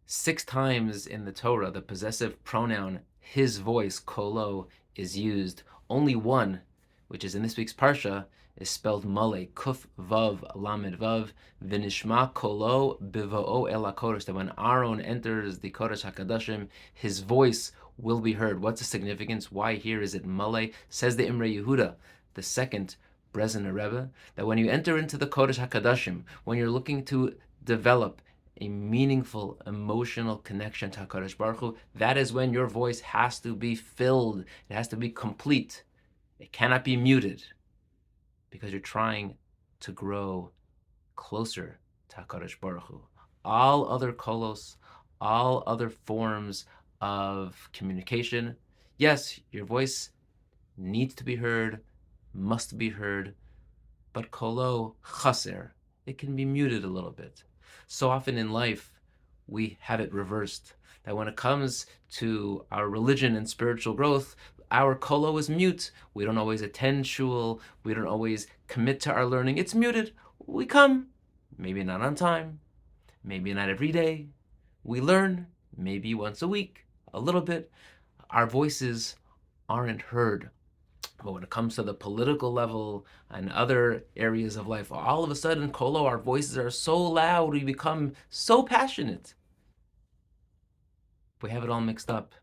6 times in the Torah, the possessive pronoun his voice, kolo, is used. Only one, which is in this week's parsha, is spelled male, kuf vav lamed vav, v'nishma kolo bivoo el hakodesh, that when Aaron enters the Kodesh HaKadoshim, his voice will be heard. What's the significance? Why here is it male? Says the Imre Yehuda, the second Brezhner Rebbe, that when you enter into the Kodesh HaKadoshim, when you're looking to develop a meaningful emotional connection to HaKadosh Baruch Hu, that is when your voice has to be filled. It has to be complete. It cannot be muted because you're trying to grow closer to HaKadosh Baruch Hu. All other kolos, all other forms of communication, yes, your voice needs to be heard, must be heard, but kolo chaser, it can be muted a little bit. So often in life, we have it reversed, that when it comes to our religion and spiritual growth, our kolo is mute. We don't always attend shul. We don't always commit to our learning. It's muted. We come, maybe not on time, maybe not every day. We learn, maybe once a week, a little bit. Our voices aren't heard. But when it comes to the political level and other areas of life, all of a sudden, kolo, our voices are so loud, we become so passionate. We have it all mixed up.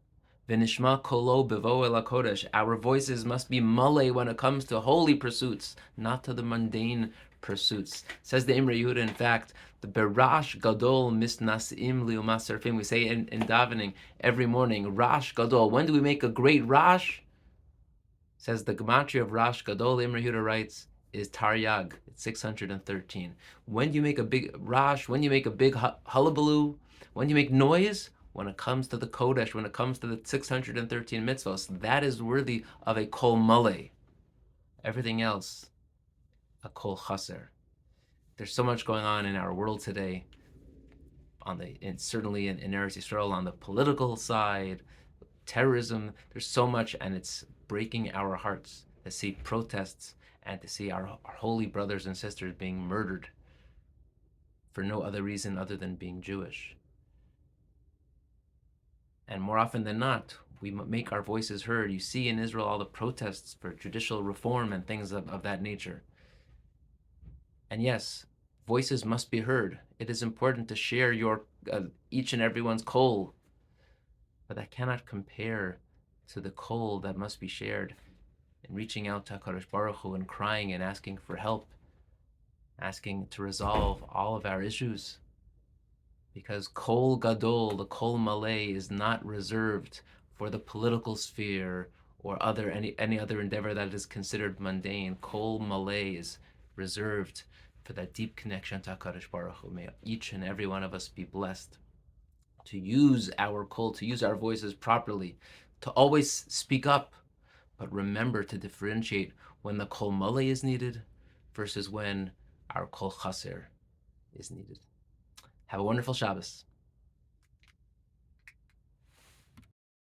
V'nishma kolo bevo el hakodesh. Our voices must be male when it comes to holy pursuits, not to the mundane pursuits. Says the Imre Yehuda, in fact, the berash gadol misnasim liumas serfim. We say in davening every morning, rash gadol. When do we make a great rash? Says the gematria of Rash Gadol, Imre Yehuda writes, is Taryag. It's 613. When do you make a big Rash? When do you make a big hullabaloo? When do you make noise? When it comes to the Kodesh, when it comes to the 613 mitzvahs, that is worthy of a kol male. Everything else, a kol chaser. There's so much going on in our world today, and certainly in Eretz Yisrael, on the political side, terrorism. There's so much, and it's breaking our hearts to see protests and to see our holy brothers and sisters being murdered for no other reason other than being Jewish. And more often than not, we make our voices heard. You see in Israel all the protests for judicial reform and things of that nature. And yes, voices must be heard. It is important to share your each and everyone's kol, but that cannot compare to the kol that must be shared in reaching out to HaKadosh Baruch Hu and crying and asking for help, asking to resolve all of our issues. Because kol gadol, the kol malay, is not reserved for the political sphere or any other endeavor that is considered mundane. Kol malay is reserved for that deep connection to HaKadosh Baruch Hu. May each and every one of us be blessed to use our kol, to use our voices properly, to always speak up, but remember to differentiate when the kol malay is needed versus when our kol chaser is needed. Have a wonderful Shabbos.